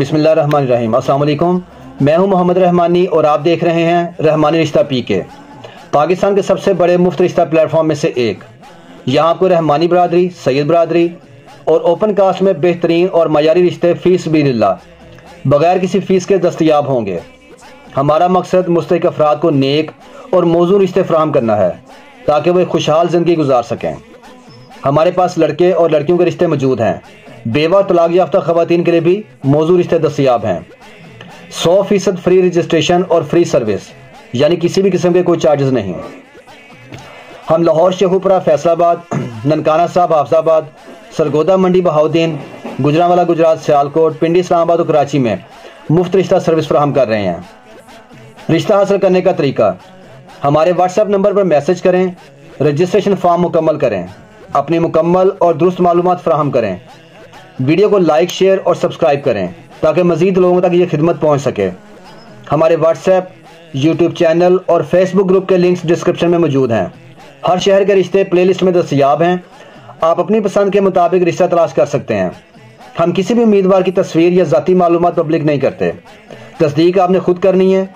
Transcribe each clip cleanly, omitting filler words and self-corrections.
बिस्मिल्लाह रहमान रहीम। अस्सलाम वालेकुम, मैं हूं मोहम्मद रहमानी और आप देख रहे हैं रहमानी रिश्ता पीके, पाकिस्तान के सबसे बड़े मुफ्त रिश्ता प्लेटफॉर्म में से एक। यहां आपको रहमानी बरादरी, सैयद बरादरी और ओपन कास्ट में बेहतरीन और मयारी रिश्ते फीस बिल्लाह बगैर किसी फ़ीस के दस्तयाब होंगे। हमारा मकसद मुस्तहिक अफराद को नेक और मौजूद रिश्ते फराहम करना है ताकि वो एक खुशहाल ज़िंदगी गुजार सकें। हमारे पास लड़के और लड़कियों के रिश्ते मौजूद हैं। बेवा और तलाक याफ्ता ख़वातीन के लिए भी मौजूद रिश्ते दस्तयाब हैं। 100% फ्री रजिस्ट्रेशन और फ्री सर्विस, यानी किसी भी किस्म के कोई चार्जेस नहीं। हम लाहौर, शेखुपुरा, फैसलाबाद, ननकाना साहब, हाफजाबाद, सरगोदा मंडी, बहाउद्दीन, गुजरांवाला गुजरात, सियालकोट, पिंडी, इस्लामाबाद और कराची में मुफ्त रिश्ता सर्विस फराहम कर रहे हैं। रिश्ता हासिल करने का तरीका: हमारे व्हाट्सएप नंबर पर मैसेज करें, रजिस्ट्रेशन फॉर्म मुकम्मल करें, अपनी मुकम्मल और दुरुस्त मालूमात फराहम करें, वीडियो को लाइक, शेयर और सब्सक्राइब करें ताकि मज़ीद लोगों तक ये खिदमत पहुंच सके। हमारे व्हाट्सएप, यूट्यूब चैनल और फेसबुक ग्रुप के लिंक्स डिस्क्रिप्शन में मौजूद हैं। हर शहर के रिश्ते प्लेलिस्ट में दस्तयाब हैं। आप अपनी पसंद के मुताबिक रिश्ता तलाश कर सकते हैं। हम किसी भी उम्मीदवार की तस्वीर या ज़ाती मालूमात पब्लिक नहीं करते। तस्दीक आपने खुद करनी है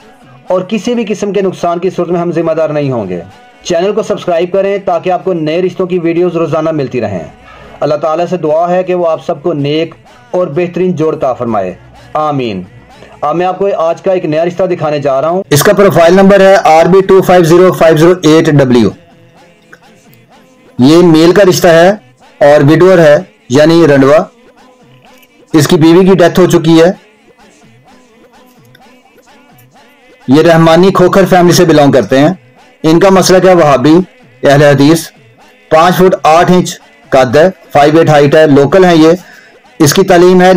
और किसी भी किस्म के नुकसान की सूरत में हम जिम्मेदार नहीं होंगे। चैनल को सब्सक्राइब करें ताकि आपको नए रिश्तों की वीडियोस रोज़ाना मिलती रहें। अल्लाह ताला से दुआ है कि वो आप सबको नेक और बेहतरीन जोड़ अता फरमाए, आमीन। अब मैं आपको आज का एक नया रिश्ता दिखाने जा रहा हूं। इसका प्रोफाइल नंबर है RB250508W। ये मेल का रिश्ता है और विडोअर है, यानी रंडवा। इसकी बीवी की डेथ हो चुकी है। ये रहमानी खोखर फैमिली से बिलोंग करते हैं। इनका मसलक है वहाबी, अहले हदीस। 5 फुट 8 इंच कद है, 5'8" हाइट है। लोकल है ये। इसकी तालीम है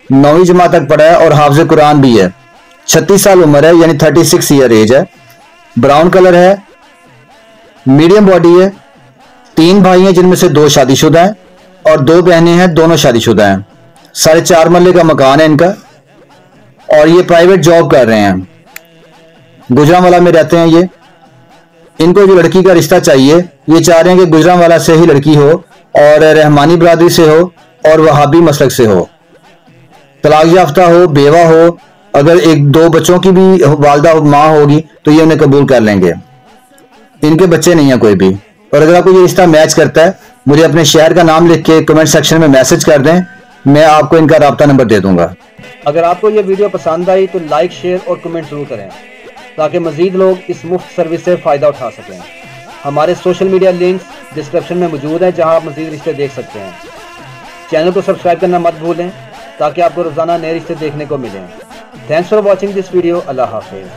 9वीं जमात तक पढ़ा है और हाफिज कुरान भी है। 36 साल उम्र है, यानी 36 ईयर एज है। ब्राउन कलर है, मीडियम बॉडी है। 3 भाई हैं जिनमें से 2 शादीशुदा हैं और 2 बहनें हैं, दोनों शादीशुदा हैं। 4.5 मरले का मकान है इनका और ये प्राइवेट जॉब कर रहे हैं। गुजरांवाला में रहते हैं ये। इनको जो लड़की का रिश्ता चाहिए, ये चाह रहे हैं कि गुजरांवाला से ही लड़की हो और रहमानी बरादरी से हो और वहाबी मसलक से हो, तलाक याफ्ता हो, बेवा हो। अगर 1-2 बच्चों की भी वालदा माँ होगी तो ये उन्हें कबूल कर लेंगे। इनके बच्चे नहीं है कोई भी। और अगर आपको ये रिश्ता मैच करता है, मुझे अपने शहर का नाम लिख के कमेंट सेक्शन में मैसेज कर दें, मैं आपको इनका राब्ता नंबर दे दूंगा। अगर आपको ये वीडियो पसंद आई तो लाइक, शेयर और कमेंट जरूर करें ताकि मजीद लोग इस मुफ्त सर्विस से फ़ायदा उठा सकें। हमारे सोशल मीडिया लिंक्स डिस्क्रिप्शन में मौजूद हैं जहां आप मजीद रिश्ते देख सकते हैं। चैनल को सब्सक्राइब करना मत भूलें ताकि आपको रोज़ाना नए रिश्ते देखने को मिलें। Thanks for watching this video. अल्लाह हाफिज़।